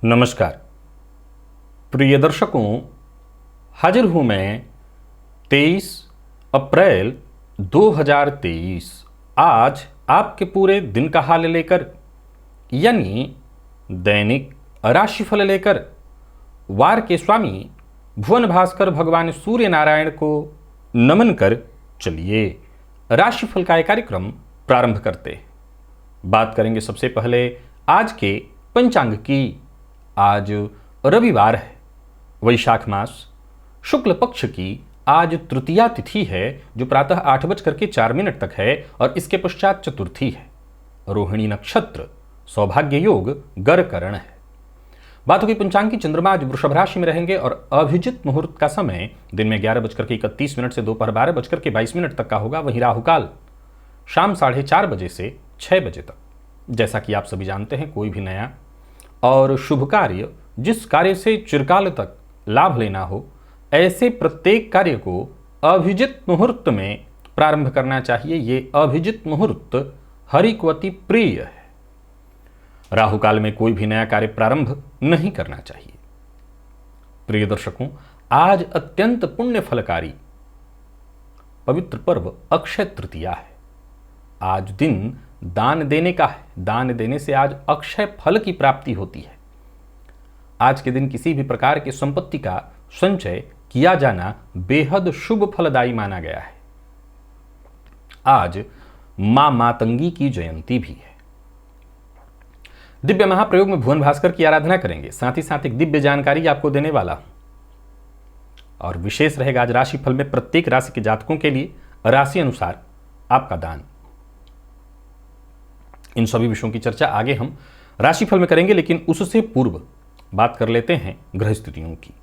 नमस्कार प्रिय दर्शकों, हाजिर हूं मैं 23 अप्रैल 2023 आज आपके पूरे दिन का हाल लेकर, यानी दैनिक राशिफल लेकर वार के स्वामी भुवन भास्कर भगवान सूर्य नारायण को नमन कर चलिए राशिफल का एक कार्यक्रम प्रारंभ करते हैं। बात करेंगे सबसे पहले आज के पंचांग की। आज रविवार है, वैशाख मास शुक्ल पक्ष की आज तृतीया तिथि है जो प्रातः 8:04 तक है और इसके पश्चात चतुर्थी है। रोहिणी नक्षत्र, सौभाग्य योग, गरकरण है। बात होगी पंचांग की। चंद्रमा आज वृषभ राशि में रहेंगे और अभिजित मुहूर्त का समय दिन में 11:31 से दोपहर 12:22 तक का होगा। वहीं राहुकाल शाम 4:30 बजे से 6 बजे तक। जैसा कि आप सभी जानते हैं, कोई भी नया और शुभ कार्य, जिस कार्य से चिरकाल तक लाभ लेना हो, ऐसे प्रत्येक कार्य को अभिजित मुहूर्त में प्रारंभ करना चाहिए। ये अभिजित मुहूर्त हरिक्वती प्रिय है। राहु काल में कोई भी नया कार्य प्रारंभ नहीं करना चाहिए। प्रिय दर्शकों, आज अत्यंत पुण्य फलकारी पवित्र पर्व अक्षय तृतीया है। आज दिन दान देने का है। दान देने से आज अक्षय फल की प्राप्ति होती है। आज के दिन किसी भी प्रकार की संपत्ति का संचय किया जाना बेहद शुभ फलदायी माना गया है। आज मां मातंगी की जयंती भी है। दिव्य महाप्रयोग में भुवन भास्कर की आराधना करेंगे। साथ ही साथ एक दिव्य जानकारी आपको देने वाला हूं और विशेष रहेगा आज राशिफल में प्रत्येक राशि के जातकों के लिए राशि अनुसार आपका दान। इन सभी विषयों की चर्चा आगे हम राशिफल में करेंगे, लेकिन उससे पूर्व बात कर लेते हैं ग्रह स्थितियों की।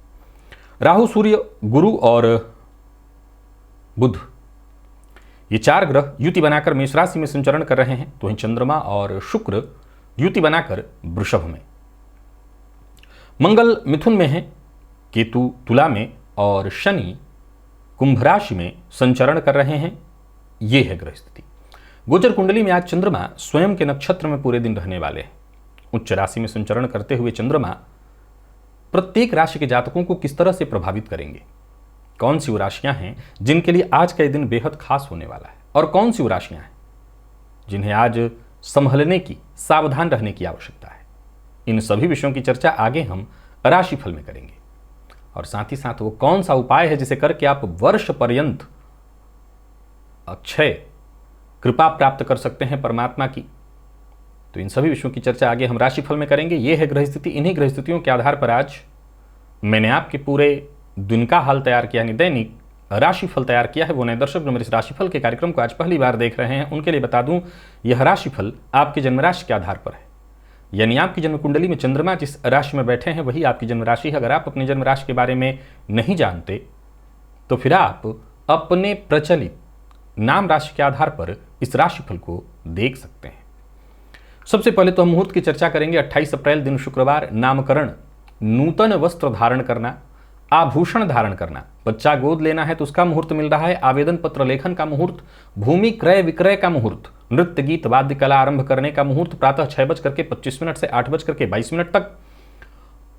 राहु, सूर्य, गुरु और बुध, ये चार ग्रह युति बनाकर मेष राशि में संचरण कर रहे हैं। तो वहीं चंद्रमा और शुक्र युति बनाकर वृषभ में, मंगल मिथुन में है, केतु तुला में और शनि कुंभ राशि में संचरण कर रहे हैं। ये है ग्रह स्थिति। गोचर कुंडली में आज चंद्रमा स्वयं के नक्षत्र में पूरे दिन रहने वाले हैं। उच्च राशि में संचरण करते हुए चंद्रमा प्रत्येक राशि के जातकों को किस तरह से प्रभावित करेंगे, कौन सी वो राशियां हैं जिनके लिए आज का दिन बेहद खास होने वाला है, और कौन सी वो राशियां हैं जिन्हें आज संभलने की, सावधान रहने की आवश्यकता है। इन सभी विषयों की चर्चा आगे हम राशिफल में करेंगे। और साथ ही साथ वो कौन सा उपाय है जिसे करके आप वर्ष पर्यंत अक्षय कृपा प्राप्त कर सकते हैं परमात्मा की। तो इन सभी विषयों की चर्चा आगे हम राशिफल में करेंगे। यह है ग्रह स्थिति। इन्हीं ग्रह स्थितियों के आधार पर आज मैंने आपके पूरे दिन का हाल तैयार किया, यानी दैनिक राशिफल तैयार किया है। वो नए दर्शक जो मेरे इस राशिफल के कार्यक्रम को आज पहली बार देख रहे हैं, उनके लिए बता दूं, यह राशिफल आपकी जन्म राशि के आधार पर है। यानी आपकी जन्म कुंडली में चंद्रमा जिस राशि में बैठे हैं वही आपकी जन्म राशि है। अगर आप अपनी जन्म राशि के बारे में नहीं जानते तो फिर आप अपने प्रचलित नाम राशि के आधार पर इस राशिफल को देख सकते हैं। सबसे पहले तो हम मुहूर्त की चर्चा करेंगे। 28 अप्रैल दिन शुक्रवार, नामकरण, नूतन वस्त्र धारण करना, आभूषण धारण करना, बच्चा गोद लेना है तो उसका मुहूर्त मिल रहा है, आवेदन पत्र लेखन का मुहूर्त, भूमि क्रय विक्रय का मुहूर्त, नृत्य गीत वाद्य कला आरंभ करने का मुहूर्त प्रातः 6:25 से 8:22 तक।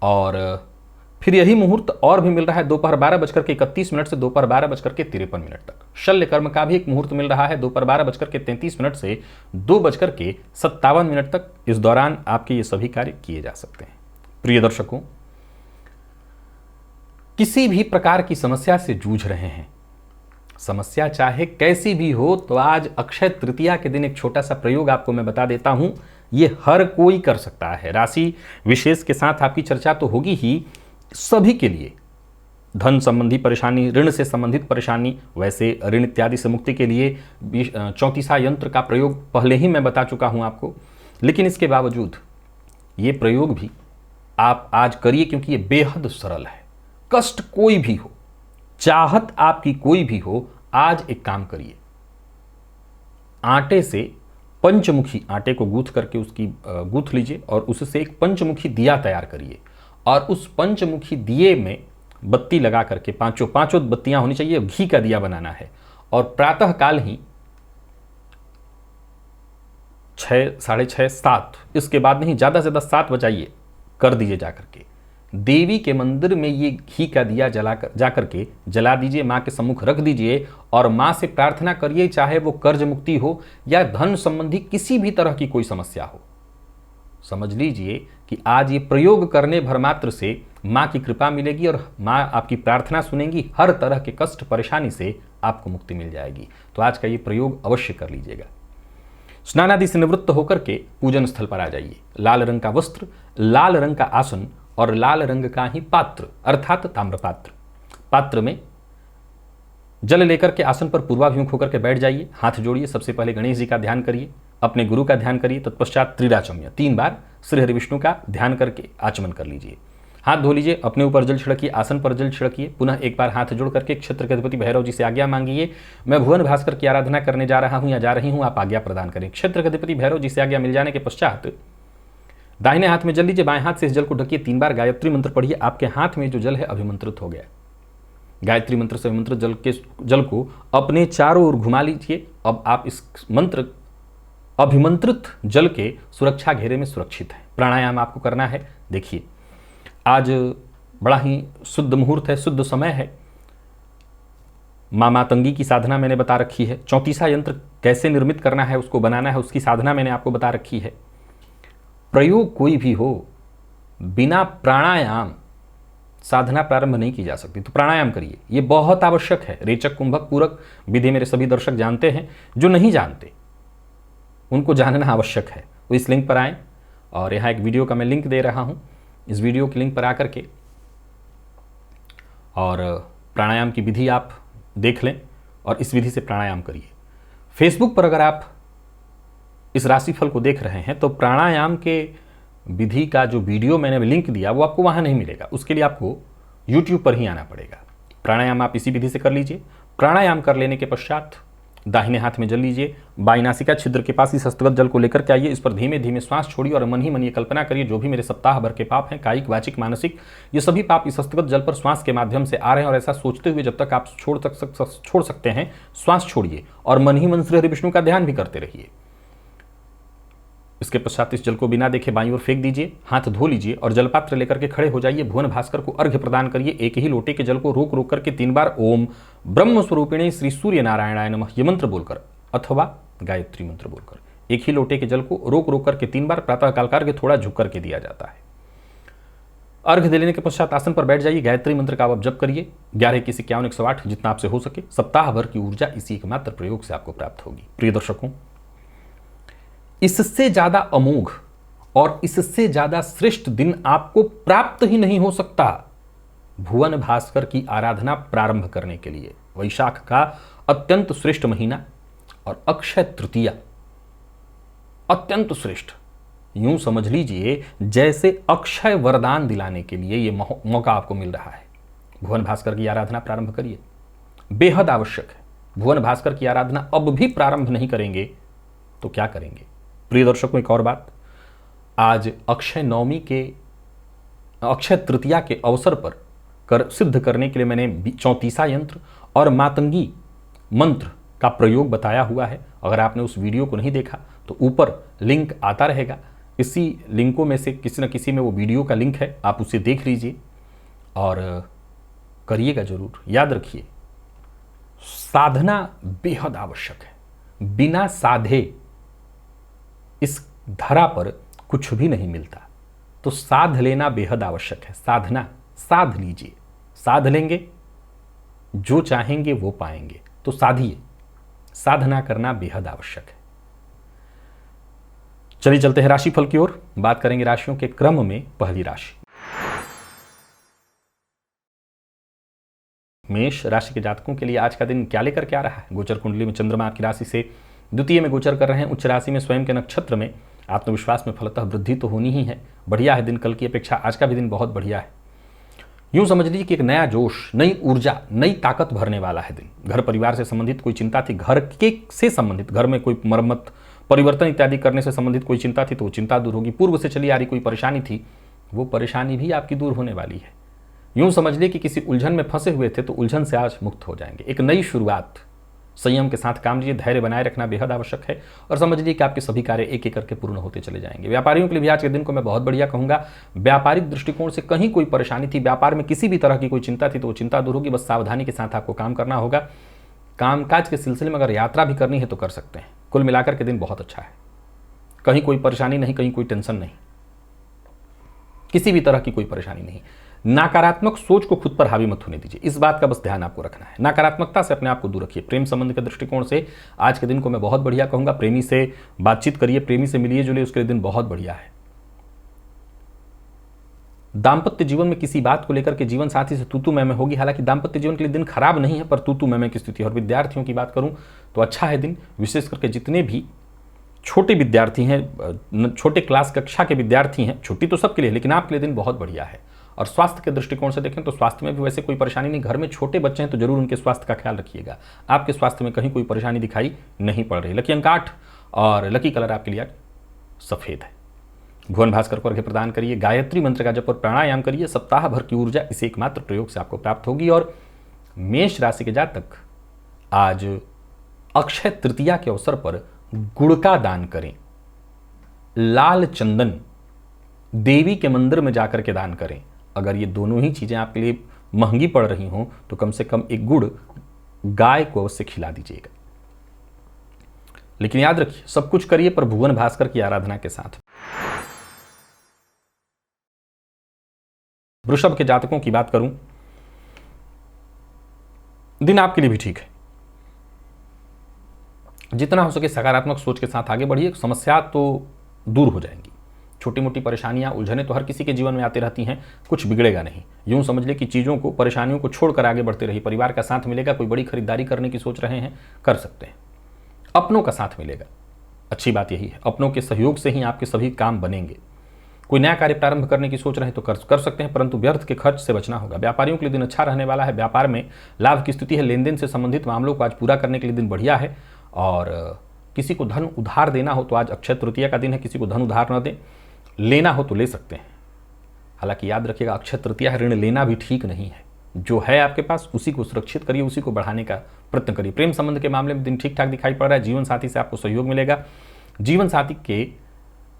और फिर यही मुहूर्त और भी मिल रहा है दोपहर 12:31 से दोपहर 12:53 तक। शल्य कर्म का भी एक मुहूर्त मिल रहा है दोपहर 12:33 से 2:57 तक। इस दौरान आपके ये सभी कार्य किए जा सकते हैं। प्रिय दर्शकों, किसी भी प्रकार की समस्या से जूझ रहे हैं, समस्या चाहे कैसी भी हो, तो आज अक्षय तृतीया के दिन एक छोटा सा प्रयोग आपको मैं बता देता हूं। ये हर कोई कर सकता है। राशि विशेष के साथ आपकी चर्चा तो होगी ही, सभी के लिए धन संबंधी परेशानी, ऋण से संबंधित परेशानी, वैसे ऋण इत्यादि से मुक्ति के लिए 34 यंत्र का प्रयोग पहले ही मैं बता चुका हूं आपको, लेकिन इसके बावजूद ये प्रयोग भी आप आज करिए क्योंकि ये बेहद सरल है। कष्ट कोई भी हो, चाहत आपकी कोई भी हो, आज एक काम करिए। आटे से पंचमुखी, आटे को गूंथ करके उसकी गूंथ लीजिए और उससे एक पंचमुखी दिया तैयार करिए और उस पंचमुखी दिए में बत्ती लगा करके पांचों बत्तियां होनी चाहिए। घी का दिया बनाना है और प्रातः काल ही 6, 6:30, 7, इसके बाद नहीं, ज़्यादा से ज़्यादा 7 बजाइए। कर दीजिए जाकर के। देवी के मंदिर में ये घी का दिया जाकर के जला दीजिए, माँ के सम्मुख रख दीजिए और माँ से प्रार्थना करिए, चाहे वो कर्ज मुक्ति हो या धन संबंधी किसी भी तरह की कोई समस्या हो। समझ लीजिए कि आज ये प्रयोग करने भर मात्र से माँ की कृपा मिलेगी और माँ आपकी प्रार्थना सुनेंगी, हर तरह के कष्ट परेशानी से आपको मुक्ति मिल जाएगी। तो आज का ये प्रयोग अवश्य कर लीजिएगा। स्नान आदि से निवृत्त होकर के पूजन स्थल पर आ जाइए। लाल रंग का वस्त्र, लाल रंग का आसन और लाल रंग का ही पात्र अर्थात ताम्रपात्र। पात्र में जल लेकर के आसन पर पूर्वाभिमुख होकर के बैठ जाइए। हाथ जोड़िए। सबसे पहले गणेश जी का ध्यान करिए, अपने गुरु का ध्यान करिए। तत्पश्चात त्रिराचम्य 3 बार श्री हरि विष्णु का ध्यान करके आचमन कर लीजिए। हाथ धो लीजिए, अपने ऊपर जल छिड़किए, आसन पर जल छिड़किए। पुनः एक बार हाथ जोड़ करके क्षेत्र के अधिपति भैरव जी से आज्ञा मांगिए। मैं भुवन भास्कर की आराधना करने जा रहा हूं या जा रही हूं, आप आज्ञा प्रदान करें। क्षेत्र के अधिपति भैरव जी से आज्ञा मिल जाने के पश्चात दाहिने हाथ में जल लीजिए, बाएं हाथ से इस जल को ढकिए। 3 बार गायत्री मंत्र पढ़िए। आपके हाथ में जो जल है अभिमंत्रित हो गया। गायत्री मंत्र से अभिमंत्रित जल को अपने चारों ओर घुमा लीजिए। अब आप इस मंत्र अभिमंत्रित जल के सुरक्षा घेरे में सुरक्षित हैं। प्राणायाम आपको करना है। देखिए, आज बड़ा ही शुद्ध मुहूर्त है, शुद्ध समय है। माँ मातंगी की साधना मैंने बता रखी है। 34 यंत्र कैसे निर्मित करना है, उसको बनाना है, उसकी साधना मैंने आपको बता रखी है। प्रयोग कोई भी हो, बिना प्राणायाम साधना प्रारंभ नहीं की जा सकती। तो प्राणायाम करिए, ये बहुत आवश्यक है। रेचक कुंभक पूरक विधि मेरे सभी दर्शक जानते हैं। जो नहीं जानते उनको जानना आवश्यक है। वो इस लिंक पर आएँ और यहाँ एक वीडियो का मैं लिंक दे रहा हूँ। इस वीडियो के लिंक पर आकर के और प्राणायाम की विधि आप देख लें और इस विधि से प्राणायाम करिए। फेसबुक पर अगर आप इस राशिफल को देख रहे हैं तो प्राणायाम के विधि का जो वीडियो मैंने लिंक दिया वो आपको वहाँ नहीं मिलेगा। उसके लिए आपको YouTube पर ही आना पड़ेगा। प्राणायाम आप इसी विधि से कर लीजिए। प्राणायाम कर लेने के पश्चात दाहिने हाथ में जल लीजिए। बाई नासिका छिद्र के पास इस हस्तगत जल को लेकर के आइए। इस पर धीमे धीमे श्वास छोड़िए और मन ही मन ये कल्पना करिए, जो भी मेरे सप्ताह भर के पाप हैं, कायिक वाचिक मानसिक, ये सभी पाप इस हस्तगत जल पर श्वास के माध्यम से आ रहे हैं। और ऐसा सोचते हुए जब तक आप छोड़ सकते हैं श्वास छोड़िए और मन ही मन श्री हरि विष्णु का ध्यान भी करते रहिए। इसके पश्चात इस जल को बिना देखे बाईं ओर फेंक दीजिए। हाथ धो लीजिए और जलपात्र लेकर के खड़े हो जाइए। भुवन भास्कर को अर्घ्य प्रदान करिए। एक ही लोटे के जल को रोक रोक करके 3 बार ओम ब्रह्म स्वरूपिणे श्री सूर्य नारायणाय नमः ये मंत्र बोलकर अथवा गायत्री मंत्र बोलकर एक ही लोटे के जल को रोक रोक करके 3 बार प्रातः काल का अर्घ्य थोड़ा झुक करके दिया जाता है। अर्घ्य देने के पश्चात आसन पर बैठ जाइए। गायत्री मंत्र का आप जप करिए 11 21 51 108 जितना आपसे हो सके। सप्ताह भर की ऊर्जा इसी एकमात्र प्रयोग से आपको प्राप्त होगी। प्रिय दर्शकों, इससे ज्यादा अमोघ और इससे ज्यादा श्रेष्ठ दिन आपको प्राप्त ही नहीं हो सकता भुवन भास्कर की आराधना प्रारंभ करने के लिए। वैशाख का अत्यंत श्रेष्ठ महीना और अक्षय तृतीया अत्यंत श्रेष्ठ। यूं समझ लीजिए जैसे अक्षय वरदान दिलाने के लिए यह मौका आपको मिल रहा है। भुवन भास्कर की आराधना प्रारंभ करिए, बेहद आवश्यक है। भुवन भास्कर की आराधना अब भी प्रारंभ नहीं करेंगे तो क्या करेंगे? प्रिय दर्शकों, एक और बात, आज अक्षय नवमी के अक्षय तृतीया के अवसर पर सिद्ध करने के लिए मैंने 34 यंत्र और मातंगी मंत्र का प्रयोग बताया हुआ है। अगर आपने उस वीडियो को नहीं देखा तो ऊपर लिंक आता रहेगा। इसी लिंकों में से किसी न किसी में वो वीडियो का लिंक है, आप उसे देख लीजिए और करिएगा जरूर। याद रखिए, साधना बेहद आवश्यक है। बिना साधे इस धरा पर कुछ भी नहीं मिलता। तो साध लेना बेहद आवश्यक है। साधना साध लीजिए, साध लेंगे जो चाहेंगे वो पाएंगे। तो साधिए, साधना करना बेहद आवश्यक है। चलिए चलते हैं राशिफल की ओर। बात करेंगे राशियों के क्रम में। पहली राशि मेष राशि के जातकों के लिए आज का दिन क्या लेकर के आ रहा है? गोचर कुंडली में चंद्रमा की राशि से द्वितीय में गोचर कर रहे हैं। उच्च राशि में स्वयं के नक्षत्र में आत्मविश्वास में फलतः वृद्धि तो होनी ही है। बढ़िया है दिन, कल की अपेक्षा आज का भी दिन बहुत बढ़िया है। यूं समझ लीजिए कि एक नया जोश, नई ऊर्जा, नई ताकत भरने वाला है दिन। घर परिवार से संबंधित कोई चिंता थी, घर के से संबंधित, घर में कोई मरम्मत परिवर्तन इत्यादि करने से संबंधित कोई चिंता थी तो वो चिंता दूर होगी। पूर्व से चली आ रही कोई परेशानी थी, वो परेशानी भी आपकी दूर होने वाली है। यूं समझ लीजिए कि किसी उलझन में फंसे हुए थे तो उलझन से आज मुक्त हो जाएंगे। एक नई शुरुआत, संयम के साथ काम लीजिए, धैर्य बनाए रखना बेहद आवश्यक है और समझ लीजिए कि आपके सभी कार्य एक एक करके पूर्ण होते चले जाएंगे। व्यापारियों के लिए भी आज के दिन को मैं बहुत बढ़िया कहूंगा। व्यापारिक दृष्टिकोण से कहीं कोई परेशानी थी, व्यापार में किसी भी तरह की कोई चिंता थी, तो वो चिंता दूर होगी। बस सावधानी के साथ आपको काम करना होगा। कामकाज के सिलसिले में अगर यात्रा भी करनी है तो कर सकते हैं। कुल मिलाकर के दिन बहुत अच्छा है, कहीं कोई परेशानी नहीं, कहीं कोई टेंशन नहीं, किसी भी तरह की कोई परेशानी नहीं। नकारात्मक सोच को खुद पर हावी मत होने दीजिए, इस बात का बस ध्यान आपको रखना है। नकारात्मकता से अपने आप को दूर रखिए। प्रेम संबंध के दृष्टिकोण से आज के दिन को मैं बहुत बढ़िया कहूंगा। प्रेमी से बातचीत करिए, प्रेमी से मिलिए जुलिए, उसके लिए दिन बहुत बढ़िया है। दाम्पत्य जीवन में किसी बात को लेकर के जीवन साथी से तू मैं होगी, हालांकि दाम्पत्य जीवन के लिए दिन खराब नहीं है, पर तू मैं की स्थिति है। और विद्यार्थियों की बात करूं तो अच्छा है दिन, विशेष करके जितने भी छोटे विद्यार्थी हैं, छोटे क्लास कक्षा के विद्यार्थी हैं, छुट्टी तो सबके लिए, लेकिन आपके लिए दिन बहुत बढ़िया है। और स्वास्थ्य के दृष्टिकोण से देखें तो स्वास्थ्य में भी वैसे कोई परेशानी नहीं। घर में छोटे बच्चे हैं तो जरूर उनके स्वास्थ्य का ख्याल रखिएगा। आपके स्वास्थ्य में कहीं कोई परेशानी दिखाई नहीं पड़ रही। लकी अंक 8 और लकी कलर आपके लिए सफेद है। भुवन भास्कर को अर्घ्य प्रदान करिए, गायत्री मंत्र का जप और प्राणायाम करिए। सप्ताह भर की ऊर्जा इसे एकमात्र प्रयोग से आपको प्राप्त होगी। और मेष राशि के जातक आज अक्षय तृतीया के अवसर पर गुड़ का दान करें, लाल चंदन देवी के मंदिर में जाकर के दान करें। अगर ये दोनों ही चीजें आपके लिए महंगी पड़ रही हों तो कम से कम एक गुड़ गाय को अवश्य खिला दीजिएगा। लेकिन याद रखिए, सब कुछ करिए पर भुवन भास्कर की आराधना के साथ। वृषभ के जातकों की बात करूं, दिन आपके लिए भी ठीक है। जितना हो सके सकारात्मक सोच के साथ आगे बढ़िए, समस्या तो दूर हो जाएंगी। छोटी मोटी परेशानियां, उलझने तो हर किसी के जीवन में आती रहती हैं, कुछ बिगड़ेगा नहीं। यूं समझ ले कि चीज़ों को, परेशानियों को छोड़कर आगे बढ़ते रहिए। परिवार का साथ मिलेगा, कोई बड़ी खरीदारी करने की सोच रहे हैं कर सकते हैं। अपनों का साथ मिलेगा, अच्छी बात यही है। अपनों के सहयोग से ही आपके सभी काम बनेंगे। कोई नया कार्य प्रारंभ करने की सोच रहे हैं तो कर सकते हैं, परंतु व्यर्थ के खर्च से बचना होगा। व्यापारियों के लिए दिन अच्छा रहने वाला है। व्यापार में लाभ की स्थिति है। लेन देन से संबंधित मामलों को आज पूरा करने के लिए दिन बढ़िया है। और किसी को धन उधार देना हो तो आज अक्षय तृतीया का दिन है। किसी को धन उधार न दें, लेना हो तो ले सकते हैं। हालांकि याद रखिएगा, अक्षय तृतीया है, ऋण लेना भी ठीक नहीं है। जो है आपके पास उसी को सुरक्षित करिए, उसी को बढ़ाने का प्रयत्न करिए। प्रेम संबंध के मामले में दिन ठीक ठाक दिखाई पड़ रहा है। जीवन साथी से आपको सहयोग मिलेगा, जीवन साथी के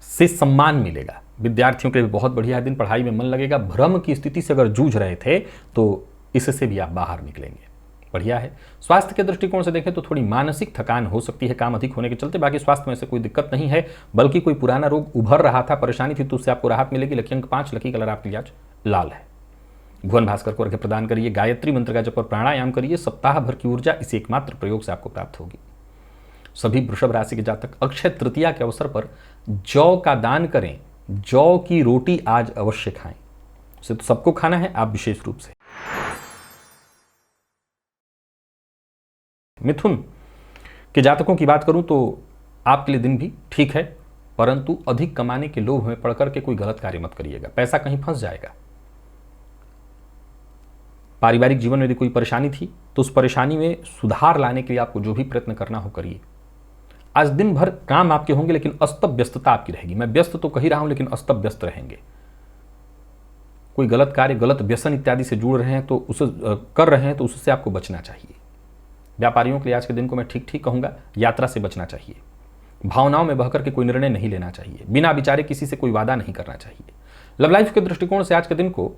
से सम्मान मिलेगा। विद्यार्थियों के लिए बहुत बढ़िया दिन, पढ़ाई में मन लगेगा। भ्रम की स्थिति से अगर जूझ रहे थे तो इससे भी आप बाहर निकलेंगे, बढ़िया है। स्वास्थ्य के दृष्टिकोण से देखें तो थोड़ी मानसिक थकान हो सकती है काम अधिक होने के चलते। बाकी स्वास्थ्य में से कोई दिक्कत नहीं है, बल्कि कोई पुराना रोग उभर रहा था, परेशानी थी, तो उससे आपको राहत मिलेगी। लकी अंक 5, लकी कलर आपके लिए आज लाल है। भुवन भास्कर को अर्घ्य प्रदान करिए, गायत्री मंत्र का जप और प्राणायाम करिए। सप्ताह भर की ऊर्जा इसी एकमात्र प्रयोग से आपको प्राप्त होगी। सभी वृषभ राशि के जातक अक्षय तृतीया के अवसर पर जौ का दान करें। जौ की रोटी आज अवश्य खाएं। उसे तो सबको खाना है, आप विशेष रूप से। मिथुन के जातकों की बात करूं तो आपके लिए दिन भी ठीक है, परंतु अधिक कमाने के लोभ में पड़कर के कोई गलत कार्य मत करिएगा, पैसा कहीं फंस जाएगा। पारिवारिक जीवन में यदि कोई परेशानी थी तो उस परेशानी में सुधार लाने के लिए आपको जो भी प्रयत्न करना हो करिए। आज दिन भर काम आपके होंगे, लेकिन अस्त व्यस्तता आपकी रहेगी। मैं व्यस्त तो कह रहा हूं, लेकिन अस्त व्यस्त रहेंगे। कोई गलत कार्य, गलत व्यसन इत्यादि से जुड़ रहे हैं तो उसे कर रहे हैं तो उससे आपको बचना चाहिए। व्यापारियों के लिए आज के दिन को मैं ठीक ठीक कहूंगा, यात्रा से बचना चाहिए। भावनाओं में बहकर के कोई निर्णय नहीं लेना चाहिए। बिना विचारे किसी से कोई वादा नहीं करना चाहिए। लव लाइफ के दृष्टिकोण से आज के दिन को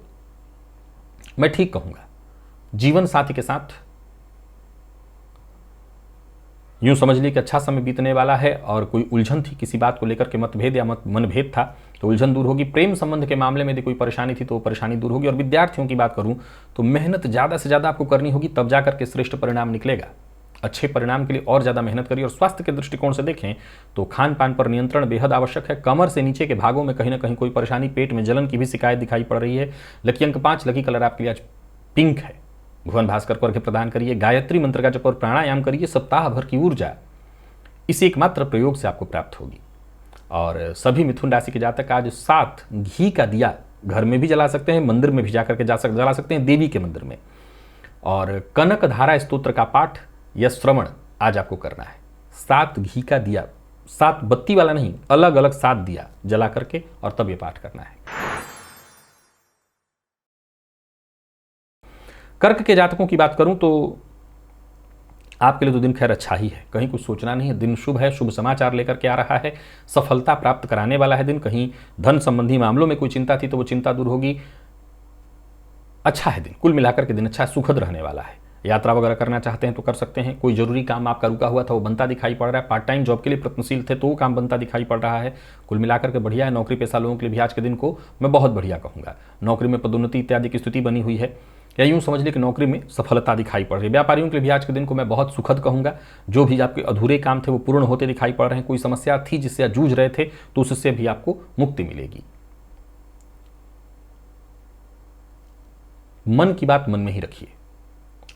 मैं ठीक कहूंगा। जीवन साथी के साथ यूं समझ ली कि अच्छा समय बीतने वाला है, और कोई उलझन थी, किसी बात को लेकर के मतभेद या मनभेद था तो उलझन दूर होगी। प्रेम संबंध के मामले में यदि कोई परेशानी थी तो वो परेशानी दूर होगी। और विद्यार्थियों की बात करूं तो मेहनत ज़्यादा से ज़्यादा आपको करनी होगी, तब जाकर के श्रेष्ठ परिणाम निकलेगा। अच्छे परिणाम के लिए और ज़्यादा मेहनत करिए। और स्वास्थ्य के दृष्टिकोण से देखें तो खान पान पर नियंत्रण बेहद आवश्यक है। कमर से नीचे के भागों में कहीं ना कहीं कोई परेशानी, पेट में जलन की भी शिकायत दिखाई पड़ रही है। लकी अंक 5, लकी कलर आपके लिए आज पिंक है। भुवन भास्कर को अर्घ्य प्रदान करिए, गायत्री मंत्र का जप और प्राणायाम करिए। सप्ताह भर की ऊर्जा इस एकमात्र प्रयोग से आपको प्राप्त होगी। और सभी मिथुन राशि के जातक आज 7 घी का दिया घर में भी जला सकते हैं, मंदिर में भी जाकर के जला सकते हैं, देवी के मंदिर में। और कनक धारा स्तोत्र का पाठ या श्रवण आज आपको करना है। 7 घी का दिया, 7 बत्ती वाला नहीं, अलग अलग 7 दिया जला करके और तब ये पाठ करना है। कर्क के जातकों की बात करूं तो आपके लिए तो दिन खैर अच्छा ही है, कहीं कुछ सोचना नहीं है। दिन शुभ है, शुभ समाचार लेकर के आ रहा है, सफलता प्राप्त कराने वाला है दिन। कहीं धन संबंधी मामलों में कोई चिंता थी तो वो चिंता दूर होगी। अच्छा है दिन, कुल मिलाकर के दिन अच्छा है, सुखद रहने वाला है। यात्रा वगैरह करना चाहते हैं तो कर सकते हैं। कोई जरूरी काम आपका रुका हुआ था वो बनता दिखाई पड़ रहा है। पार्ट टाइम जॉब के लिए प्रयत्नशील थे तो वो काम बनता दिखाई पड़ रहा है। कुल मिलाकर के बढ़िया है। नौकरी पेशा लोगों के लिए भी आज के दिन को मैं बहुत बढ़िया कहूँगा। नौकरी में पदोन्नति इत्यादि की स्थिति बनी हुई है, या यूँ समझ लें कि नौकरी में सफलता दिखाई पड़ रही है। व्यापारियों के लिए भी आज के दिन को मैं बहुत सुखद कहूँगा। जो भी आपके अधूरे काम थे वो पूर्ण होते दिखाई पड़ रहे हैं। कोई समस्या थी जिससे आप जूझ रहे थे तो उससे भी आपको मुक्ति मिलेगी। मन की बात मन में ही रखिए।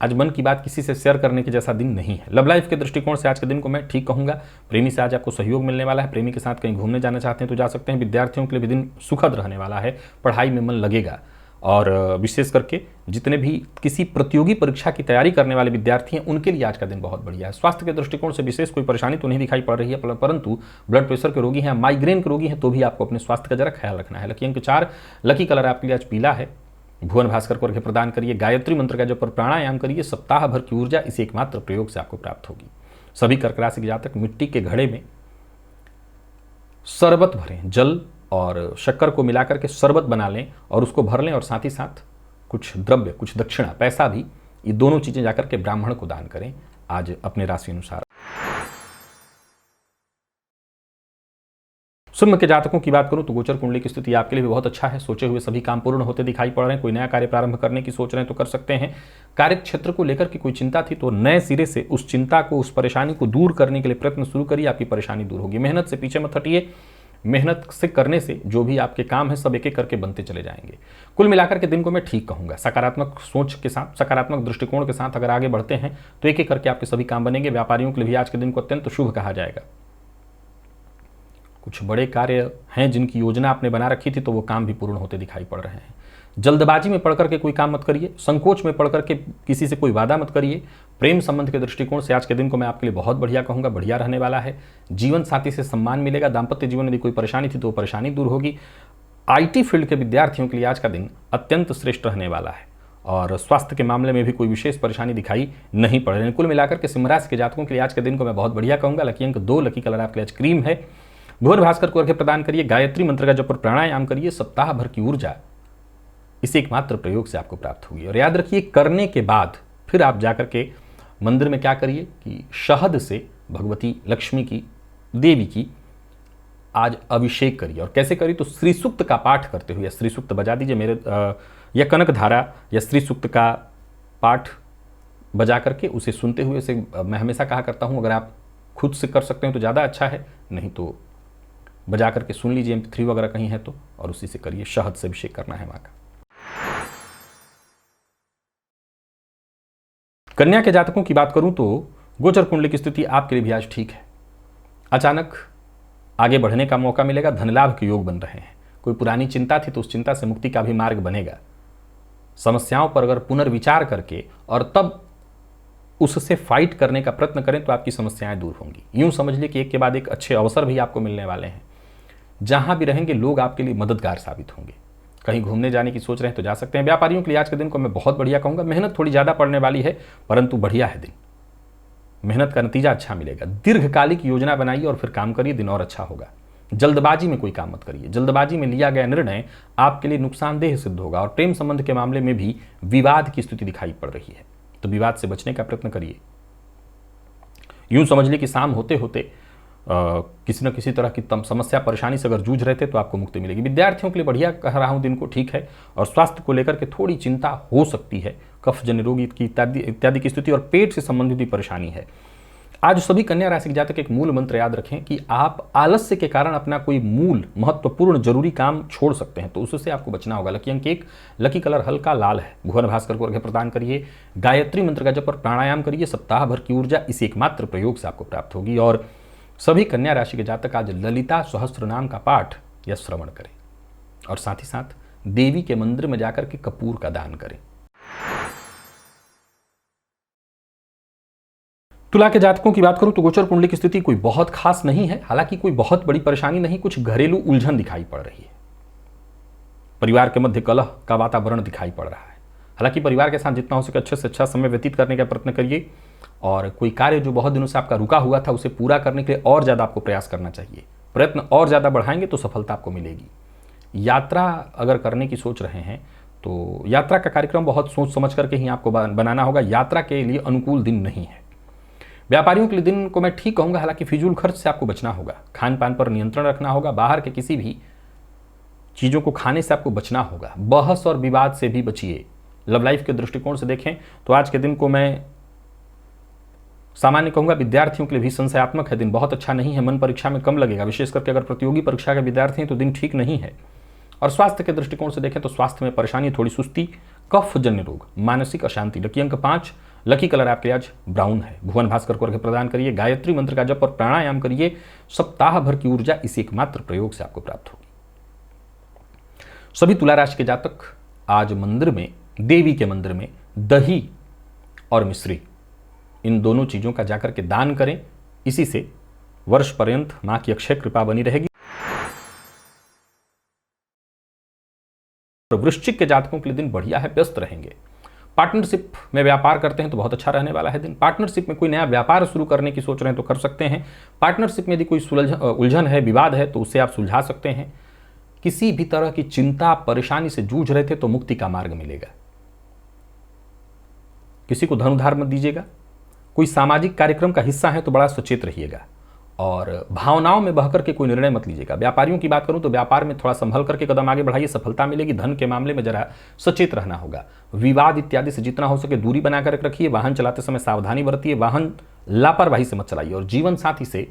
आज मन की बात किसी से शेयर करने के जैसा दिन नहीं है। लव लाइफ के दृष्टिकोण से आज के दिन को मैं ठीक कहूँगा। प्रेमी से आज आपको सहयोग मिलने वाला है। प्रेमी के साथ कहीं घूमने जाना चाहते हैं तो जा सकते हैं। विद्यार्थियों के लिए भी दिन सुखद रहने वाला है, पढ़ाई में मन लगेगा। और विशेष करके जितने भी किसी प्रतियोगी परीक्षा की तैयारी करने वाले विद्यार्थी हैं उनके लिए आज का दिन बहुत बढ़िया है। स्वास्थ्य के दृष्टिकोण से विशेष कोई परेशानी तो नहीं दिखाई पड़ रही है, परंतु ब्लड प्रेशर के रोगी हैं, माइग्रेन के रोगी हैं तो भी आपको अपने स्वास्थ्य का जरा ख्याल रखना है। लकी अंक 4, लकी कलर आपके लिए आज पीला है। भुवन भास्कर को अर्घ्य प्रदान करिए। गायत्री मंत्र का जप और प्राणायाम करिए। सप्ताह भर की ऊर्जा इस एकमात्र प्रयोग से आपको प्राप्त होगी। सभी कर्क राशि के जातक मिट्टी के घड़े में शरबत भरें, जल और शक्कर को मिलाकर के शरबत बना लें और उसको भर लें, और साथ ही साथ कुछ द्रव्य, कुछ दक्षिणा, पैसा भी, ये दोनों चीजें जाकर के ब्राह्मण को दान करें आज अपने राशि अनुसार। सिंह के जातकों की बात करूं तो गोचर कुंडली की स्थिति आपके लिए भी बहुत अच्छा है। सोचे हुए सभी काम पूर्ण होते दिखाई पड़ रहे हैं। कोई नया कार्य प्रारंभ करने की सोच रहे हैं तो कर सकते हैं। कार्य क्षेत्र को लेकर के कोई चिंता थी तो नए सिरे से उस चिंता को, उस परेशानी को दूर करने के लिए प्रयत्न शुरू करिए, आपकी परेशानी दूर होगी। मेहनत से पीछे मत हटिए। मेहनत से करने से जो भी आपके काम है सब एक एक करके बनते चले जाएंगे। कुल मिलाकर के दिन को मैं ठीक कहूंगा। सकारात्मक सोच के साथ, सकारात्मक दृष्टिकोण के साथ अगर आगे बढ़ते हैं तो एक एक करके आपके सभी काम बनेंगे। व्यापारियों के लिए भी आज के दिन को अत्यंत शुभ कहा जाएगा। कुछ बड़े कार्य हैं जिनकी योजना आपने बना रखी थी तो वो काम भी पूर्ण होते दिखाई पड़ रहे हैं। जल्दबाजी में पढ़कर के कोई काम मत करिए। संकोच में पढ़कर के किसी से कोई वादा मत करिए। प्रेम संबंध के दृष्टिकोण से आज के दिन को मैं आपके लिए बहुत बढ़िया कहूँगा, बढ़िया रहने वाला है। जीवन साथी से सम्मान मिलेगा। दाम्पत्य जीवन में यदि कोई परेशानी थी तो वो परेशानी दूर होगी। IT फील्ड के विद्यार्थियों के लिए आज का दिन अत्यंत श्रेष्ठ रहने वाला है और स्वास्थ्य के मामले में भी कोई विशेष परेशानी दिखाई नहीं पड़ रही। कुल मिलाकर के सिंह राशि के जातकों के लिए आज के दिन को मैं बहुत बढ़िया कहूँगा। लकी अंक 2, लकी कलर आपके लिए आज क्रीम है। भुवन भास्कर को अर्घ्य प्रदान करिए। गायत्री मंत्र का जप और प्राणायाम करिए। सप्ताह भर की ऊर्जा इस एकमात्र प्रयोग से आपको प्राप्त होगी। और याद रखिए, करने के बाद फिर आप जाकर के मंदिर में क्या करिए कि शहद से भगवती लक्ष्मी की, देवी की आज अभिषेक करिए। और कैसे करिए तो श्री सूक्त का पाठ करते हुए, श्री सूक्त बजा दीजिए मेरे, या कनक धारा या श्री सूक्त का पाठ बजा करके उसे सुनते हुए, उसे मैं हमेशा कहा करता हूँ अगर आप खुद से कर सकते हैं तो ज़्यादा अच्छा है, नहीं तो बजा करके सुन लीजिए, MP3 वगैरह कहीं है तो, और उसी से करिए। शहद से अभिषेक करना है मां का। कन्या के जातकों की बात करूं तो गोचर कुंडली की स्थिति आपके लिए भी आज ठीक है। अचानक आगे बढ़ने का मौका मिलेगा। धन लाभ के योग बन रहे हैं। कोई पुरानी चिंता थी तो उस चिंता से मुक्ति का भी मार्ग बनेगा। समस्याओं पर अगर पुनर्विचार करके और तब उससे फाइट करने का प्रयत्न करें तो आपकी समस्याएं दूर होंगी। यूं समझ लीजिए कि एक के बाद एक अच्छे अवसर भी आपको मिलने वाले हैं। जहां भी रहेंगे लोग आपके लिए मददगार साबित होंगे। कहीं घूमने जाने की सोच रहे हैं तो जा सकते हैं। व्यापारियों के लिए आज के दिन को मैं बहुत बढ़िया कहूँगा। मेहनत थोड़ी ज़्यादा पड़ने वाली है परंतु बढ़िया है दिन। मेहनत का नतीजा अच्छा मिलेगा। दीर्घकालिक योजना बनाइए और फिर काम करिए, दिन और अच्छा होगा। जल्दबाजी में कोई काम मत करिए। जल्दबाजी में लिया गया निर्णय आपके लिए नुकसानदेह सिद्ध होगा। और प्रेम संबंध के मामले में भी विवाद की स्थिति दिखाई पड़ रही है तो विवाद से बचने का प्रयत्न करिए। यूं समझ लीजिए कि शाम होते होते किसी न किसी तरह की समस्या, परेशानी से अगर जूझ रहे थे तो आपको मुक्ति मिलेगी। विद्यार्थियों के लिए बढ़िया कह रहा हूं दिन को ठीक है। और स्वास्थ्य को लेकर के थोड़ी चिंता हो सकती है। कफ जन्य रोग की इत्यादि की स्थिति और पेट से संबंधित भी परेशानी है। आज सभी कन्या राशि के जातक एक मूल मंत्र याद रखें कि आप आलस्य के कारण अपना कोई मूल महत्वपूर्ण जरूरी काम छोड़ सकते हैं तो उससे आपको बचना होगा। लकी अंक 1, लकी कलर हल्का लाल है। भुवन भास्कर को अर्घ्य प्रदान करिए। गायत्री मंत्र का जप और प्राणायाम करिए। सप्ताह भर की ऊर्जा इस एकमात्र प्रयोग से आपको प्राप्त होगी। और सभी कन्या राशि के जातक आज ललिता सहस्त्र नाम का पाठ या श्रवण करें और साथ ही साथ देवी के मंदिर में जाकर के कपूर का दान करें। तुला के जातकों की बात करूं तो गोचर कुंडली की स्थिति कोई बहुत खास नहीं है। हालांकि कोई बहुत बड़ी परेशानी नहीं, कुछ घरेलू उलझन दिखाई पड़ रही है। परिवार के मध्य कलह का वातावरण दिखाई पड़ रहा है। हालांकि परिवार के साथ जितना हो सके अच्छे से अच्छा समय व्यतीत करने का प्रयत्न करिए। और कोई कार्य जो बहुत दिनों से आपका रुका हुआ था उसे पूरा करने के लिए और ज़्यादा आपको प्रयास करना चाहिए। प्रयत्न और ज़्यादा बढ़ाएंगे तो सफलता आपको मिलेगी। यात्रा अगर करने की सोच रहे हैं तो यात्रा का कार्यक्रम बहुत सोच समझ करके ही आपको बनाना होगा। यात्रा के लिए अनुकूल दिन नहीं है। व्यापारियों के लिए दिन को मैं ठीक कहूँगा, हालांकि फिजूल खर्च से आपको बचना होगा। खान पान पर नियंत्रण रखना होगा। बाहर के किसी भी चीज़ों को खाने से आपको बचना होगा। बहस और विवाद से भी बचिए। लव लाइफ के दृष्टिकोण से देखें तो आज के दिन को मैं सामान्य कहूँगा। विद्यार्थियों के लिए भी संशयात्मक है। दिन बहुत अच्छा नहीं है। मन परीक्षा में कम लगेगा, विशेष करके अगर प्रतियोगी परीक्षा के विद्यार्थी हैं तो दिन ठीक नहीं है। और स्वास्थ्य के दृष्टिकोण से देखें तो स्वास्थ्य में परेशानी, थोड़ी सुस्ती, कफ जन्य रोग, मानसिक अशांति। लकी अंक 5, लकी कलर आपके लिए आज ब्राउन है। भुवन भास्कर को अर्घ्य प्रदान करिए। गायत्री मंत्र का जप और प्राणायाम करिए। सप्ताह भर की ऊर्जा इस एकमात्र प्रयोग से आपको प्राप्त होगी। सभी तुला राशि के जातक आज मंदिर में, देवी के मंदिर में दही और मिश्री, इन दोनों चीजों का जाकर के दान करें। इसी से वर्ष पर्यंत मां की अक्षय कृपा बनी रहेगी। वृश्चिक के जातकों के लिए दिन बढ़िया है, व्यस्त रहेंगे। पार्टनरशिप में व्यापार करते हैं तो बहुत अच्छा रहने वाला है दिन। पार्टनरशिप में कोई नया व्यापार शुरू करने की सोच रहे हैं तो कर सकते हैं। पार्टनरशिप में यदि कोई उलझन है, विवाद है तो उससे आप सुलझा सकते हैं। किसी भी तरह की चिंता, परेशानी से जूझ रहे थे तो मुक्ति का मार्ग मिलेगा। किसी को धन उधार मत दीजिएगा। कोई सामाजिक कार्यक्रम का हिस्सा है तो बड़ा सचेत रहिएगा और भावनाओं में बहकर के कोई निर्णय मत लीजिएगा। व्यापारियों की बात करूं तो व्यापार में थोड़ा संभल करके कदम आगे बढ़ाइए, सफलता मिलेगी। धन के मामले में जरा सचेत रहना होगा। विवाद इत्यादि से जितना हो सके दूरी बनाकर रखिए। वाहन चलाते समय सावधानी बरतिए। वाहन लापरवाही से मत चलाइए और जीवन साथी से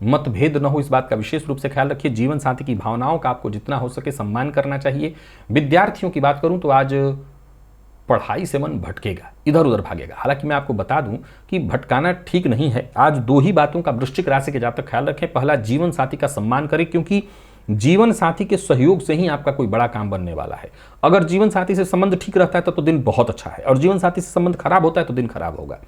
मतभेद न हो, इस बात का विशेष रूप से ख्याल रखिए। जीवन साथी की भावनाओं का आपको जितना हो सके सम्मान करना चाहिए। विद्यार्थियों की बात करूं तो आज पढ़ाई से मन भटकेगा, इधर उधर भागेगा। हालांकि मैं आपको बता दूं कि भटकाना ठीक नहीं है। आज दो ही बातों का वृश्चिक राशि के जातक ख्याल रखें। पहला, जीवन साथी का सम्मान करें, क्योंकि जीवन साथी के सहयोग से ही आपका कोई बड़ा काम बनने वाला है। अगर जीवन साथी से संबंध ठीक रहता है तो दिन बहुत अच्छा है, और जीवन साथी से संबंध खराब होता है तो दिन खराब होगा।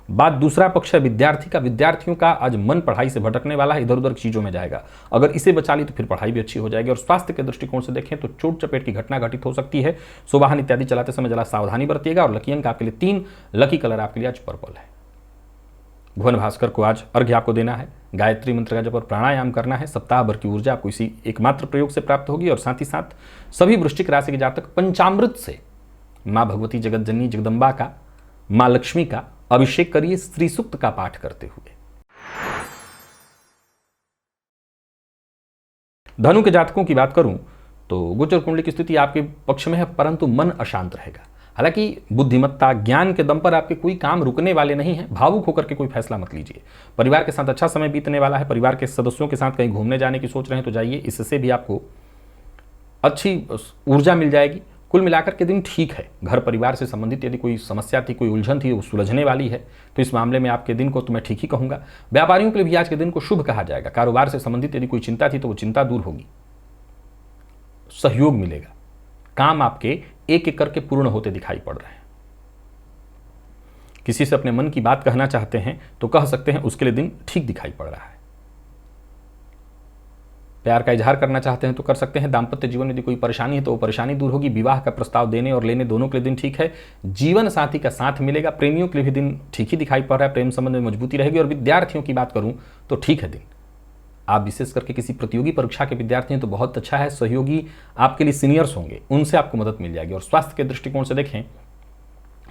बात दूसरा पक्ष है विद्यार्थी का। विद्यार्थियों का आज मन पढ़ाई से भटकने वाला है, इधर उधर चीजों में जाएगा। अगर इसे बचा ली तो फिर पढ़ाई भी अच्छी हो जाएगी। और स्वास्थ्य के दृष्टिकोण से देखें तो चोट चपेट की घटना घटित हो सकती है। सो वाहन इत्यादि चलाते समय जरा सावधानी बरतिएगा। और लकी अंक आपके लिए 3, लकी कलर आपके लिए आज पर्पल है। भुवन भास्कर को आज अर्घ्य आपको देना है। गायत्री मंत्र का जप और प्राणायाम करना है। सप्ताह भर की ऊर्जा आपको इसी एकमात्र प्रयोग से प्राप्त होगी। और साथ ही साथ सभी वृश्चिक राशि के जातक पंचामृत से माँ भगवती जगत जननी जगदम्बा का, माँ लक्ष्मी का अभिषेक करिए श्री सूक्त का पाठ करते हुए। धनु के जातकों की बात करूं तो गोचर कुंडली की स्थिति आपके पक्ष में है, परंतु मन अशांत रहेगा। हालांकि बुद्धिमत्ता, ज्ञान के दम पर आपके कोई काम रुकने वाले नहीं है। भावुक होकर के कोई फैसला मत लीजिए। परिवार के साथ अच्छा समय बीतने वाला है। परिवार के सदस्यों के साथ कहीं घूमने जाने की सोच रहे हैं तो जाइए, इससे भी आपको अच्छी ऊर्जा मिल जाएगी। कुल मिलाकर के दिन ठीक है। घर परिवार से संबंधित यदि कोई समस्या थी, कोई उलझन थी, वो सुलझने वाली है, तो इस मामले में आपके दिन को तो मैं ठीक ही कहूंगा। व्यापारियों के लिए भी आज के दिन को शुभ कहा जाएगा। कारोबार से संबंधित यदि कोई चिंता थी तो वो चिंता दूर होगी, सहयोग मिलेगा। काम आपके एक एक करके पूर्ण होते दिखाई पड़ रहे हैं। किसी से अपने मन की बात कहना चाहते हैं तो कह सकते हैं, उसके लिए दिन ठीक दिखाई पड़ रहा है। प्यार का इजहार करना चाहते हैं तो कर सकते हैं। दाम्पत्य जीवन में यदि कोई परेशानी है तो वो परेशानी दूर होगी। विवाह का प्रस्ताव देने और लेने दोनों के लिए दिन ठीक है। जीवन साथी का साथ मिलेगा। प्रेमियों के लिए भी दिन ठीक ही दिखाई पड़ रहा है। प्रेम संबंध में मजबूती रहेगी। और विद्यार्थियों की बात करूं तो ठीक है दिन। आप विशेष करके किसी प्रतियोगी परीक्षा के विद्यार्थी हैं तो बहुत अच्छा है। सहयोगी आपके लिए सीनियर्स होंगे, उनसे आपको मदद मिल जाएगी। और स्वास्थ्य के दृष्टिकोण से देखें,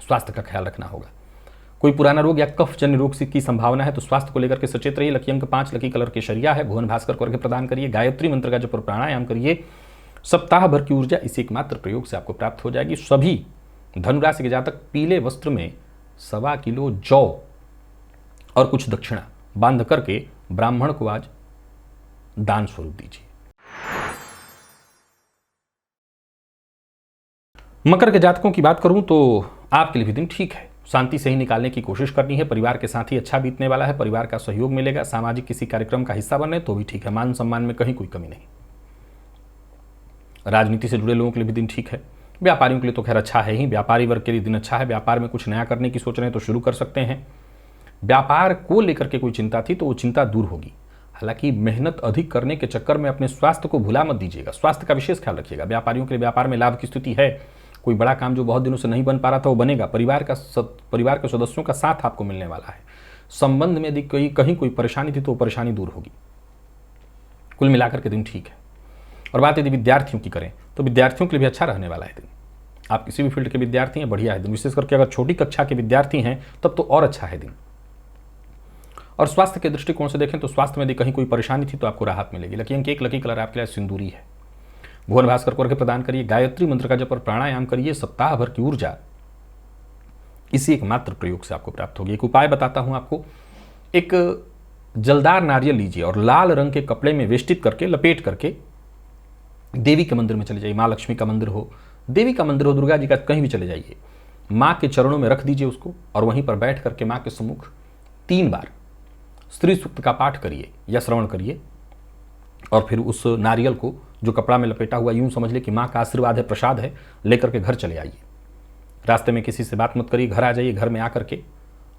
स्वास्थ्य का ख्याल रखना होगा। कोई पुराना रोग या कफ जन्य रोग की संभावना है तो स्वास्थ्य को लेकर के सचेत रहिए। लकी अंक 5, लकी कलर केसरिया है। भुवन भास्कर को अर्घ्य प्रदान करिए। गायत्री मंत्र का जप और प्राणायाम करिए। सप्ताह भर की ऊर्जा इसी एकमात्र प्रयोग से आपको प्राप्त हो जाएगी। सभी धनुराशि के जातक पीले वस्त्र में 1.25 किलो जौ और कुछ दक्षिणा बांध करके ब्राह्मण को आज दान स्वरूप दीजिए। मकर के जातकों की बात करूं तो आपके लिए भी दिन ठीक है। शांति से ही निकालने की कोशिश करनी है। परिवार के साथ ही अच्छा बीतने वाला है। परिवार का सहयोग मिलेगा। सामाजिक किसी कार्यक्रम का हिस्सा बने तो भी ठीक है। मान सम्मान में कहीं कोई कमी नहीं। राजनीति से जुड़े लोगों के लिए भी दिन ठीक है। व्यापारियों के लिए तो खैर अच्छा है ही। व्यापारी वर्ग के लिए दिन अच्छा है। व्यापार में कुछ नया करने की सोच रहे हैं तो शुरू कर सकते हैं। व्यापार को लेकर के कोई चिंता थी तो वो चिंता दूर होगी। हालांकि मेहनत अधिक करने के चक्कर में अपने स्वास्थ्य को भुला मत दीजिएगा। स्वास्थ्य का विशेष ख्याल रखिएगा। व्यापारियों के लिए व्यापार में लाभ की स्थिति है। कोई बड़ा काम जो बहुत दिनों से नहीं बन पा रहा था वो बनेगा। परिवार के सदस्यों का साथ आपको मिलने वाला है। संबंध में यदि कहीं कोई परेशानी थी तो वो परेशानी दूर होगी। कुल मिलाकर के दिन ठीक है। और बात यदि विद्यार्थियों की करें तो विद्यार्थियों के लिए भी अच्छा रहने वाला है दिन। आप किसी भी फील्ड के विद्यार्थी हैं, बढ़िया है दिन। विशेष करके अगर छोटी कक्षा के विद्यार्थी हैं तब तो और अच्छा है दिन। और स्वास्थ्य के दृष्टिकोण से देखें तो स्वास्थ्य में यदि कहीं कोई परेशानी थी तो आपको राहत मिलेगी। लकी अंक 1, लकी कलर आपके लिए सिंदूरी है। भुवन भास्कर को अर्घ्य प्रदान करिए, गायत्री मंत्र का जप और प्राणायाम करिए। सप्ताह भर की ऊर्जा इसी एकमात्र प्रयोग से आपको प्राप्त होगी। एक उपाय बताता हूं आपको। एक जलदार नारियल लीजिए और लाल रंग के कपड़े में वेष्टित करके, लपेट करके देवी के मंदिर में चले जाइए। माँ लक्ष्मी का मंदिर हो, देवी का मंदिर हो, दुर्गा जी का, कहीं भी चले जाइए। माँ के चरणों में रख दीजिए उसको और वहीं पर बैठ करके माँ के सम्मुख 3 बार स्त्री सूक्त का पाठ करिए या श्रवण करिए। और फिर उस नारियल को जो कपड़ा में लपेटा हुआ, यूं समझ ले कि माँ का आशीर्वाद है, प्रसाद है, लेकर के घर चले आइए। रास्ते में किसी से बात मत करिए, घर आ जाइए। घर में आकर के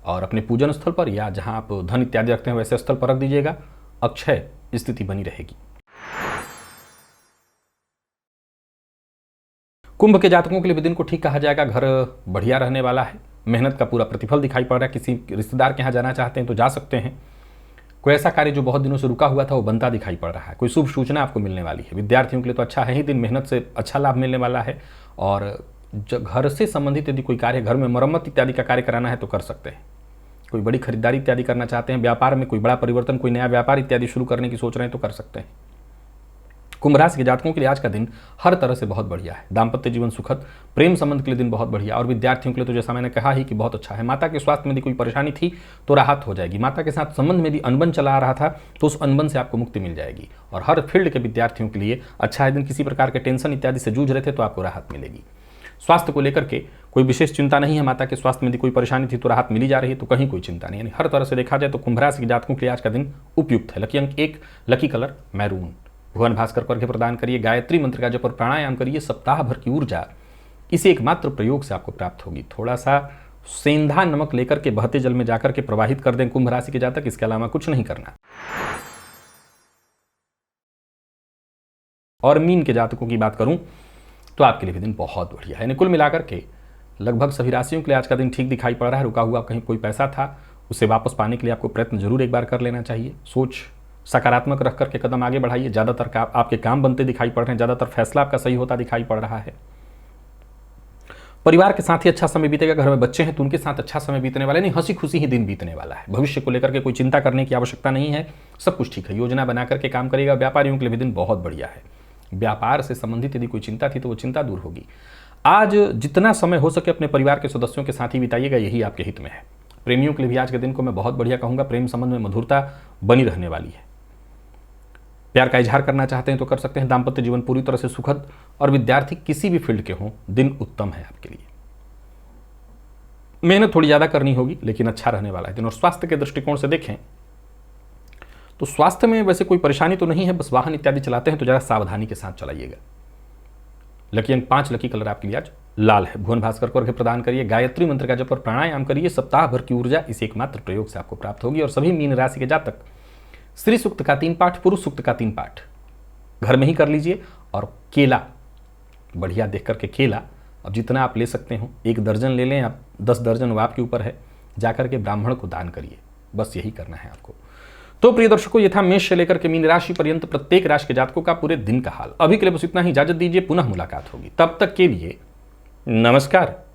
और अपने पूजन स्थल पर या जहां आप धन इत्यादि रखते हैं वैसे स्थल पर रख दीजिएगा। अक्षय स्थिति बनी रहेगी। कुंभ के जातकों के लिए भी दिन को ठीक कहा जाएगा। घर बढ़िया रहने वाला है। मेहनत का पूरा प्रतिफल दिखाई पड़ रहा है। किसी रिश्तेदार के यहाँ जाना चाहते हैं तो जा सकते हैं। कोई ऐसा कार्य जो बहुत दिनों से रुका हुआ था वो बनता दिखाई पड़ रहा है। कोई शुभ सूचना आपको मिलने वाली है। विद्यार्थियों के लिए तो अच्छा है ही दिन। मेहनत से अच्छा लाभ मिलने वाला है। और घर से संबंधित यदि कोई कार्य, घर में मरम्मत इत्यादि का कार्य कराना है तो कर सकते हैं। कोई बड़ी खरीदारी इत्यादि करना चाहते हैं, व्यापार में कोई बड़ा परिवर्तन, कोई नया व्यापार इत्यादि शुरू करने की सोच रहे हैं तो कर सकते हैं। कुंभ राशि के जातकों के लिए आज का दिन हर तरह से बहुत बढ़िया है। दाम्पत्य जीवन सुखद, प्रेम संबंध के लिए दिन बहुत बढ़िया। और विद्यार्थियों के लिए तो जैसा मैंने कहा ही कि बहुत अच्छा है। माता के स्वास्थ्य में यदि कोई परेशानी थी तो राहत हो जाएगी। माता के साथ संबंध में यदि अनबन चला आ रहा था तो उस अनबन से आपको मुक्ति मिल जाएगी। और हर फील्ड के विद्यार्थियों के लिए अच्छा है दिन। किसी प्रकार के टेंशन इत्यादि से जूझ रहे थे तो आपको राहत मिलेगी। स्वास्थ्य को लेकर के कोई विशेष चिंता नहीं है। माता के स्वास्थ्य में यदि कोई परेशानी थी तो राहत मिली जा रही है, तो कहीं कोई चिंता नहीं। यानी हर तरह से देखा जाए तो कुंभ राशि के जातकों के लिए आज का दिन उपयुक्त है। लकी अंक 1, लकी कलर मैरून। भुवन भास्कर को अर्घ्य प्रदान करिए, गायत्री मंत्र का जप और प्राणायाम करिए। सप्ताह भर की ऊर्जा इसी एकमात्र प्रयोग से आपको प्राप्त होगी। थोड़ा सा सेंधा नमक लेकर के बहते जल में जाकर के प्रवाहित कर दें कुंभ राशि के जातक, इसके अलावा कुछ नहीं करना। और मीन के जातकों की बात करूं तो आपके लिए भी दिन बहुत बढ़िया है। कुल मिलाकर के लगभग सभी राशियों के लिए आज का दिन ठीक दिखाई पड़ रहा है। रुका हुआ कहीं कोई पैसा था उसे वापस पाने के लिए आपको प्रयत्न जरूर एक बार कर लेना चाहिए। सोच सकारात्मक रख करके कदम आगे बढ़ाइए। ज़्यादातर आपके काम बनते दिखाई पड़ रहे हैं। ज़्यादातर फैसला आपका सही होता दिखाई पड़ रहा है। परिवार के साथ ही अच्छा समय बीतेगा। घर में बच्चे हैं तो उनके साथ अच्छा समय बीतने वाला है। नहीं, हंसी खुशी ही दिन बीतने वाला है। भविष्य को लेकर के कोई चिंता करने की आवश्यकता नहीं है। सब कुछ ठीक है। योजना बना करके काम करेगा। व्यापारियों के लिए भी दिन बहुत बढ़िया है। व्यापार से संबंधित यदि कोई चिंता थी तो वो चिंता दूर होगी। आज जितना समय हो सके अपने परिवार के सदस्यों के साथ ही बिताइएगा, यही आपके हित में है। प्रेमियों के लिए भी आज के दिन को मैं बहुत बढ़िया कहूंगा। प्रेम संबंध में मधुरता बनी रहने वाली है। प्यार का इजहार करना चाहते हैं तो कर सकते हैं। दाम्पत्य जीवन पूरी तरह से सुखद। और विद्यार्थी किसी भी फील्ड के हों, दिन उत्तम है आपके लिए। मेहनत थोड़ी ज्यादा करनी होगी लेकिन अच्छा रहने वाला है दिन। और स्वास्थ्य के दृष्टिकोण से देखें तो स्वास्थ्य में वैसे कोई परेशानी तो नहीं है। बस वाहन इत्यादि चलाते हैं तो जरा सावधानी के साथ चलाइएगा। लकी अंक 5, लकी कलर आपके लिए आज लाल है। भुवन भास्कर को अर्घ्य प्रदान करिए, गायत्री मंत्र का जप और प्राणायाम करिए। सप्ताह भर की ऊर्जा इस एकमात्र प्रयोग से आपको प्राप्त होगी। और सभी मीन राशि के जातक स्त्री सूक्त का 3 पाठ, पुरुष सूक्त का 3 पाठ घर में ही कर लीजिए। और केला बढ़िया देख करके केला, अब जितना आप ले सकते हो, 1 दर्जन ले लें आप, 10 दर्जन वो आपके ऊपर है, जाकर के ब्राह्मण को दान करिए। बस यही करना है आपको। तो प्रिय दर्शकों, ये था मेष से लेकर के मीन राशि पर्यंत प्रत्येक राशि के जातकों का पूरे दिन का हाल। अभी के लिए बस इतना ही। इजाजत दीजिए, पुनः मुलाकात होगी। तब तक के लिए नमस्कार।